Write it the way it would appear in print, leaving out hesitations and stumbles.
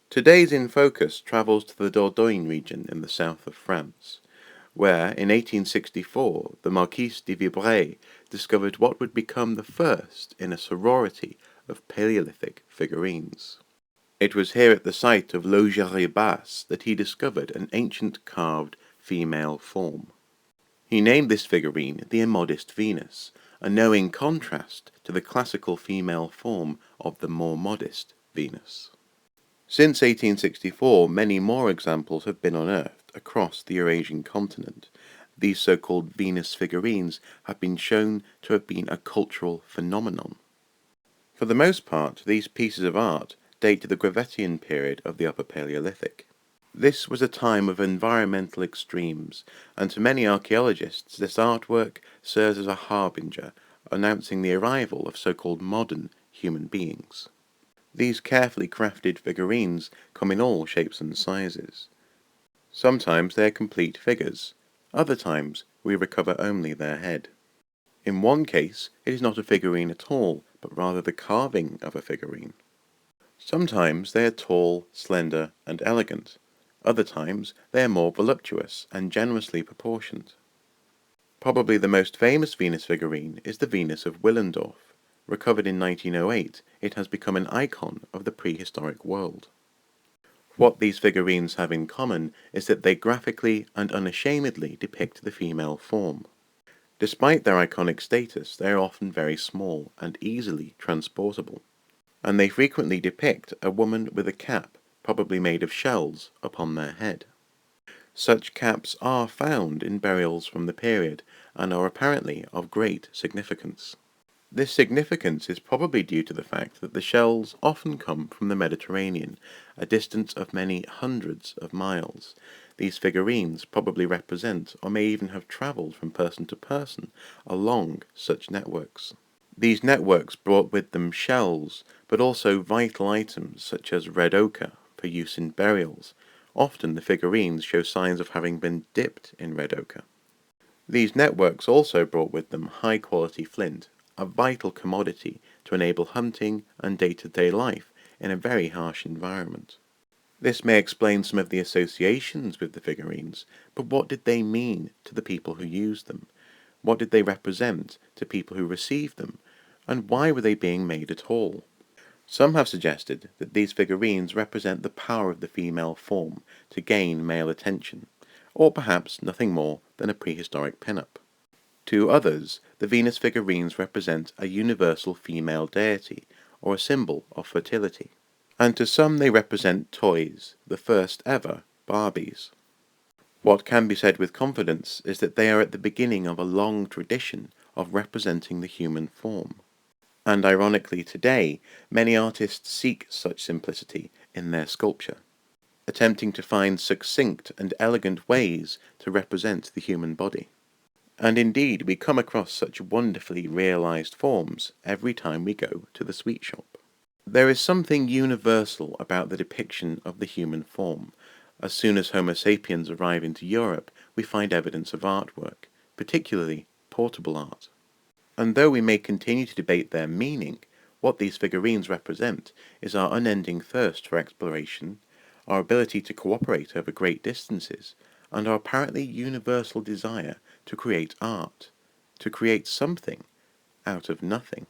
Today's In Focus travels to the Dordogne region in the south of France, where in 1864 the Marquise de Vibray discovered what would become the first in a sorority of Paleolithic figurines. It was here at the site of Laugerie-Basse that he discovered an ancient carved female form. He named this figurine the Immodest Venus, a knowing contrast to the classical female form of the more modest Venus. Since 1864, many more examples have been unearthed across the Eurasian continent. These so-called Venus figurines have been shown to have been a cultural phenomenon. For the most part, these pieces of art date to the Gravettian period of the Upper Paleolithic. This was a time of environmental extremes, and to many archaeologists this artwork serves as a harbinger, announcing the arrival of so-called modern human beings. These carefully crafted figurines come in all shapes and sizes. Sometimes they are complete figures, other times we recover only their head. In one case it is not a figurine at all, but rather the carving of a figurine. Sometimes they are tall, slender, and elegant. Other times they are more voluptuous and generously proportioned. Probably the most famous Venus figurine is the Venus of Willendorf. Recovered in 1908, it has become an icon of the prehistoric world. What these figurines have in common is that they graphically and unashamedly depict the female form. Despite their iconic status, they are often very small and easily transportable, and they frequently depict a woman with a cap, probably made of shells, upon their head. Such caps are found in burials from the period and are apparently of great significance. This significance is probably due to the fact that the shells often come from the Mediterranean, a distance of many hundreds of miles. These figurines probably represent or may even have travelled from person to person along such networks. These networks brought with them shells, but also vital items such as red ochre for use in burials. Often the figurines show signs of having been dipped in red ochre. These networks also brought with them high-quality flint, a vital commodity to enable hunting and day-to-day life in a very harsh environment. This may explain some of the associations with the figurines, but what did they mean to the people who used them? What did they represent to people who received them? And why were they being made at all? Some have suggested that these figurines represent the power of the female form to gain male attention, or perhaps nothing more than a prehistoric pin-up. To others, the Venus figurines represent a universal female deity, or a symbol of fertility. And to some they represent toys, the first ever Barbies. What can be said with confidence is that they are at the beginning of a long tradition of representing the human form. And ironically today, many artists seek such simplicity in their sculpture, attempting to find succinct and elegant ways to represent the human body. And indeed, we come across such wonderfully realized forms every time we go to the sweet shop. There is something universal about the depiction of the human form. As soon as Homo sapiens arrive into Europe, we find evidence of artwork, particularly portable art. And though we may continue to debate their meaning, what these figurines represent is our unending thirst for exploration, our ability to cooperate over great distances, and our apparently universal desire to create art, to create something out of nothing.